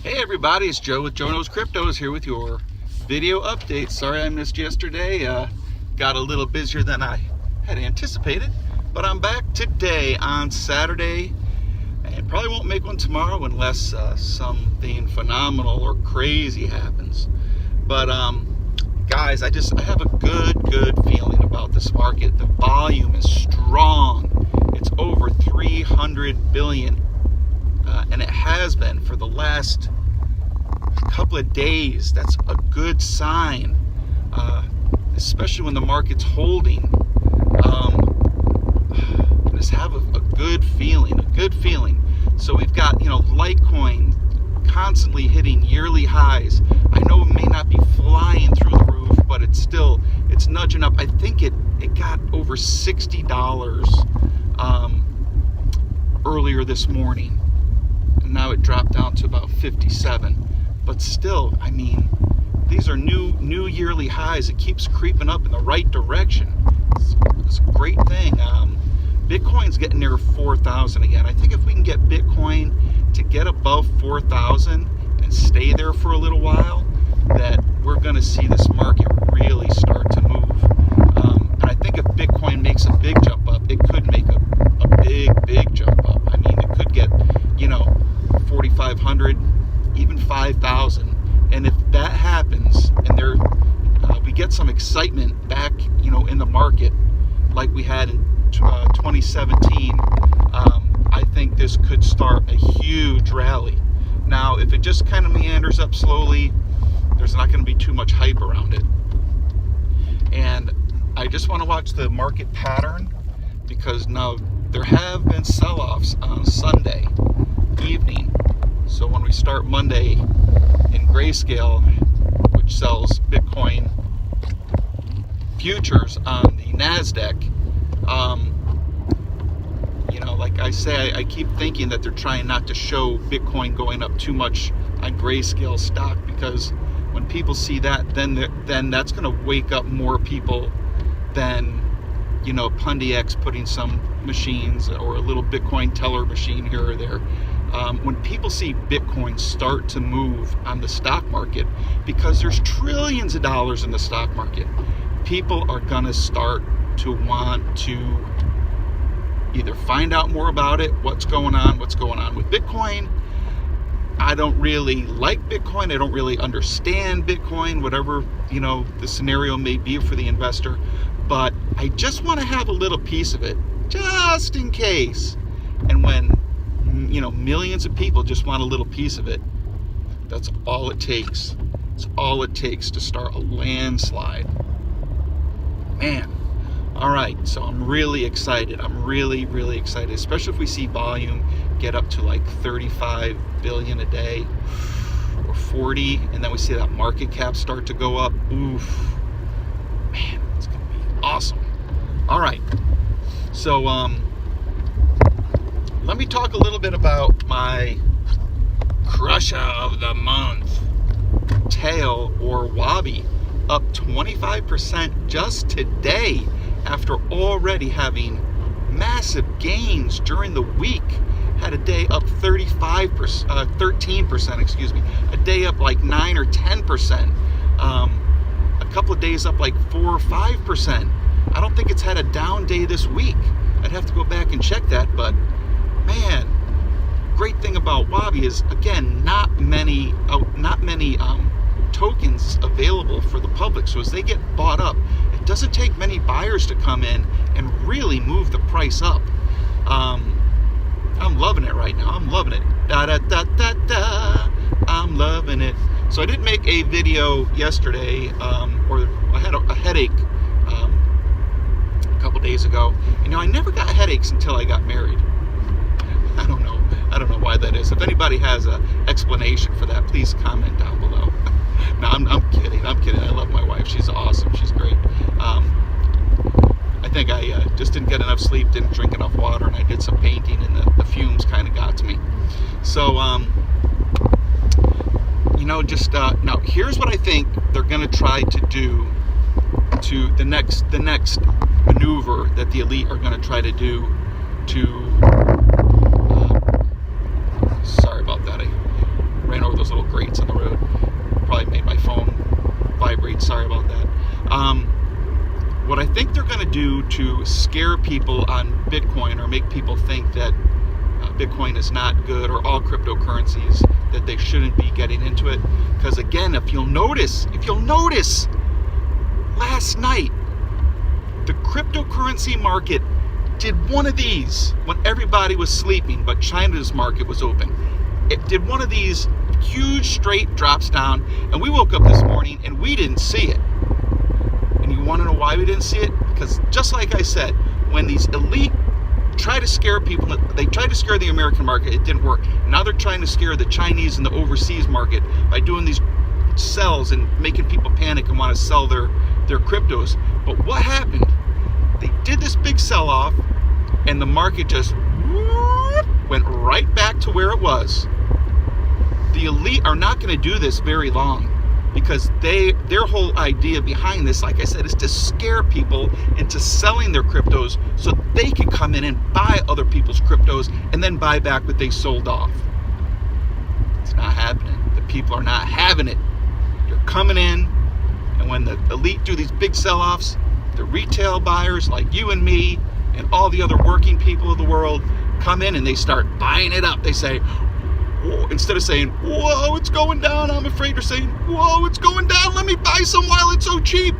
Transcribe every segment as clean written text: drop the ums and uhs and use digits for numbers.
Hey everybody, it's Joe with Joe Knows Cryptos here with your video update. Sorry I missed yesterday. Got a little busier than I had anticipated, but I'm back today on Saturday, and probably won't make one tomorrow unless something phenomenal or crazy happens. But guys, I have a good feeling about this market. The volume is strong. It's over 300 billion. And it has been for the last couple of days. That's a good sign, especially when the market's holding. Just have a good feeling. So we've got, Litecoin constantly hitting yearly highs. I know it may not be flying through the roof, but it's nudging up. I think it got over $60 earlier this morning. Now it dropped down to about 57, but still, I mean, these are new yearly highs. It keeps creeping up in the right direction. It's a great thing. Bitcoin's getting near 4,000 again. I think if we can get Bitcoin to get above 4,000 and stay there for a little while, that we're going to see this market really start to move. And I think if Bitcoin makes a big jump up, it could make a big jump up. I mean, it could get 4,500, even 5,000, and if that happens, and we get some excitement back, in the market, like we had in 2017, I think this could start a huge rally. Now, if it just kind of meanders up slowly, there's not going to be too much hype around it, and I just want to watch the market pattern, because now there have been sell-offs on Sunday evening. So when we start Monday in Grayscale, which sells Bitcoin futures on the NASDAQ, like I say, I keep thinking that they're trying not to show Bitcoin going up too much on Grayscale stock, because when people see that, then that's going to wake up more people than Pundix putting some machines or a little Bitcoin teller machine here or there. When people see Bitcoin start to move on the stock market, because there's trillions of dollars in the stock market, people are going to start to want to either find out more about it, what's going on with Bitcoin. I don't really like Bitcoin. I don't really understand Bitcoin, whatever, the scenario may be for the investor. But I just want to have a little piece of it, just in case. And when, millions of people just want a little piece of it, that's all it takes. It's all it takes to start a landslide. Man. All right, so I'm really excited. I'm really excited, especially if we see volume get up to like 35 billion a day or 40, and then we see that market cap start to go up. Oof. Man, it's going to be awesome. All right, so let me talk a little bit about my crusher of the month, Tail or Wabi, up 25% just today, after already having massive gains during the week. Had a day up 13%, a day up like 9 or 10%, a couple of days up like 4 or 5%. I don't think it's had a down day this week. I'd have to go back and check that, but man, great thing about Wabi is, again, not many tokens available for the public. So as they get bought up, it doesn't take many buyers to come in and really move the price up. I'm loving it right now. I'm loving it. I'm loving it. So I did make a video yesterday, or I had a headache a couple days ago. I never got headaches until I got married. I don't know why that is. If anybody has an explanation for that, please comment down below. No, I'm kidding. I love my wife. She's awesome. She's great. I think I just didn't get enough sleep, didn't drink enough water, and I did some painting, and the fumes kind of got to me. So, now here's what I think they're going to try to do to the next maneuver that the elite are going to try to do to sorry about that, I ran over those little late. Sorry about that. What I think they're going to do to scare people on Bitcoin, or make people think that Bitcoin is not good, or all cryptocurrencies, that they shouldn't be getting into it. Because again, if you'll notice, last night, the cryptocurrency market did one of these when everybody was sleeping, but China's market was open. It did one of these huge straight drops down, and we woke up this morning and we didn't see it. And you want to know why we didn't see it? Because just like I said, when these elite try to scare people, they tried to scare the American market, it didn't work. Now they're trying to scare the Chinese and the overseas market by doing these sells and making people panic and want to sell their cryptos. But what happened? They did this big sell-off, and the market just went right back to where it was. The elite are not going to do this very long, because their whole idea behind this, like I said, is to scare people into selling their cryptos so they can come in and buy other people's cryptos and then buy back what they sold off. It's not happening. The people are not having it. They're coming in, and when the elite do these big sell-offs, the retail buyers like you and me and all the other working people of the world come in and they start buying it up. They say, instead of saying, whoa, it's going down, I'm afraid they're saying, whoa, it's going down, let me buy some while it's so cheap.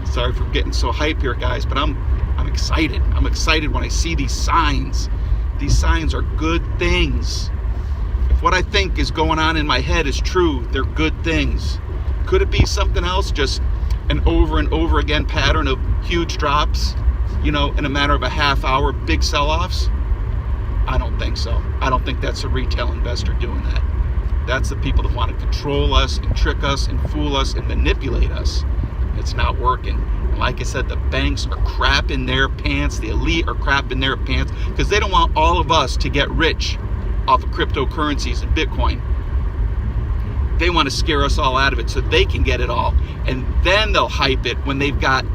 Sorry for getting so hype here, guys, but I'm excited. I'm excited when I see these signs. These signs are good things. If what I think is going on in my head is true, they're good things. Could it be something else, just an over and over again pattern of huge drops, in a matter of a half hour, big sell-offs? I don't think so. I don't think that's a retail investor doing that. That's the people that want to control us and trick us and fool us and manipulate us. It's not working. And like I said, the banks are crapping their pants. The elite are crapping their pants because they don't want all of us to get rich off of cryptocurrencies and Bitcoin. They want to scare us all out of it so they can get it all. And then they'll hype it when they've got,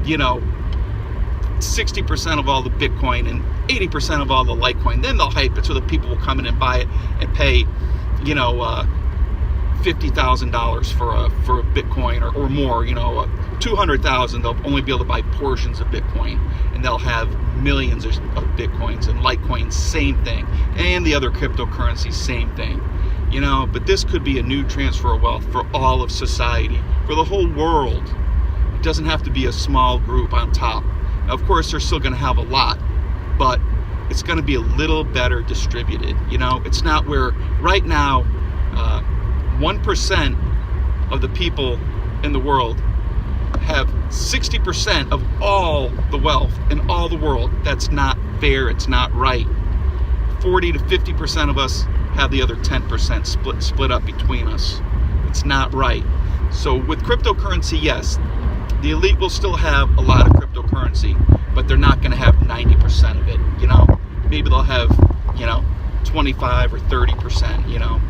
60% of all the Bitcoin and 80% of all the Litecoin. Then they'll hype it so that people will come in and buy it and pay, $50,000 for a Bitcoin or more. $200,000. They'll only be able to buy portions of Bitcoin, and they'll have millions of Bitcoins and Litecoin, same thing, and the other cryptocurrencies, same thing. But this could be a new transfer of wealth for all of society, for the whole world. It doesn't have to be a small group on top. Now, of course, they're still going to have a lot, but it's going to be a little better distributed. It's not where right now 1% of the people in the world have 60% of all the wealth in all the world. That's not fair. It's not right. 40 to 50% of us have the other 10% split up between us. It's not right. So with cryptocurrency, yes, the elite will still have a lot of cryptocurrency, but they're not going to have 90% of it. Maybe they'll have 25 or 30%.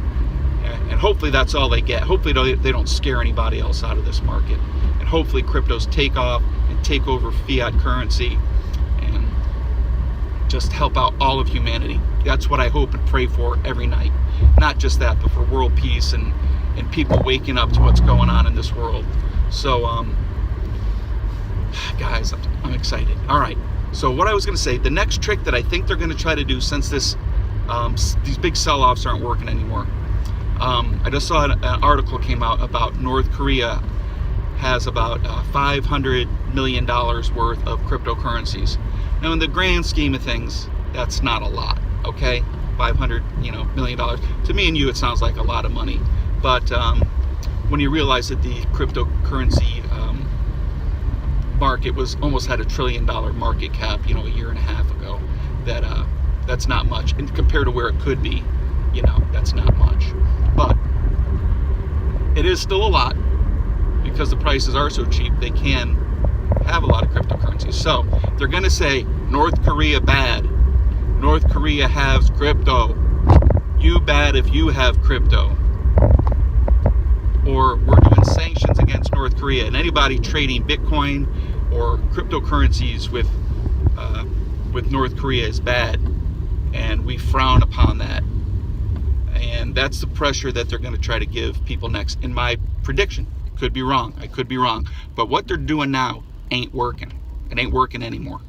And hopefully that's all they get. Hopefully they don't scare anybody else out of this market. And hopefully cryptos take off and take over fiat currency and just help out all of humanity. That's what I hope and pray for every night. Not just that, but for world peace and people waking up to what's going on in this world. So, guys, I'm excited. All right. So what I was going to say, the next trick that I think they're going to try to do, since these big sell-offs aren't working anymore, I just saw an article came out about North Korea has about $500 million worth of cryptocurrencies. Now, in the grand scheme of things, that's not a lot, okay? $500 million. To me and you, it sounds like a lot of money. But when you realize that the cryptocurrency market almost had $1 trillion market cap, a year and a half ago, that's not much. And compared to where it could be, that's not much. But it is still a lot, because the prices are so cheap. They can have a lot of cryptocurrencies. So they're going to say North Korea bad. North Korea has crypto. You bad if you have crypto. Or we're doing sanctions against North Korea, and anybody trading Bitcoin or cryptocurrencies with North Korea is bad, and we frown upon that. And And that's the pressure that they're going to try to give people next, in my prediction. Could be wrong. I could be wrong. But what they're doing now ain't working. It ain't working anymore.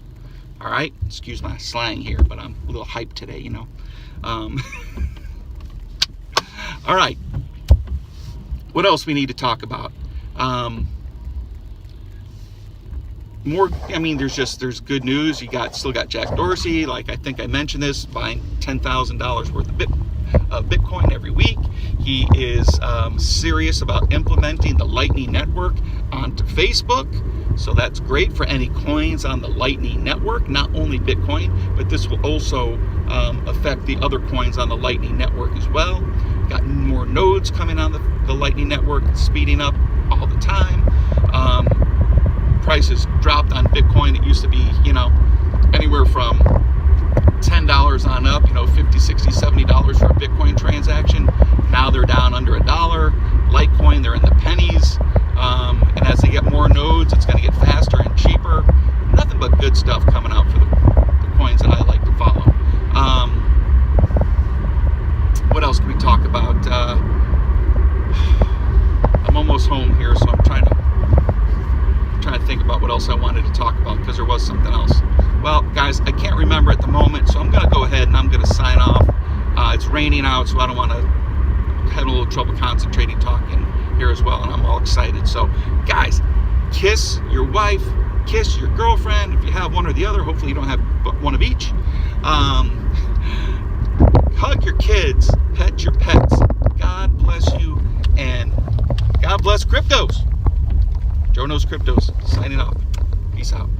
All right? Excuse my slang here, but I'm a little hyped today, you know. All right. What else we need to talk about? There's good news. Still got Jack Dorsey, like I think I mentioned this, buying $10,000 worth of Bitcoin every week. He is serious about implementing the Lightning Network onto Facebook. So that's great for any coins on the Lightning Network, not only Bitcoin, but this will also affect the other coins on the Lightning Network as well. Got more nodes coming on the Lightning Network, speeding up all the time. Prices dropped on Bitcoin. It used to be, anywhere from $10 on up, $50, $60, $70 for a Bitcoin transaction. Now they're down under $1. Litecoin, they're in the pennies. And as they get more nodes, it's going to get faster and cheaper. Nothing but good stuff coming out for the coins that I like to follow. What else can we talk about? I'm almost home here, so I'm trying to think about what else I wanted to talk about, because there was something else. Well, guys, I can't remember at the moment, so I'm going to go ahead and I'm going to sign off. It's raining out, so I don't want to have a little trouble concentrating talking here as well, and I'm all excited. So, guys, kiss your wife, kiss your girlfriend, if you have one or the other. Hopefully you don't have one of each. Hug your kids, pet your pets. God bless you, and God bless cryptos. Joe Knows Cryptos, signing off. Peace out.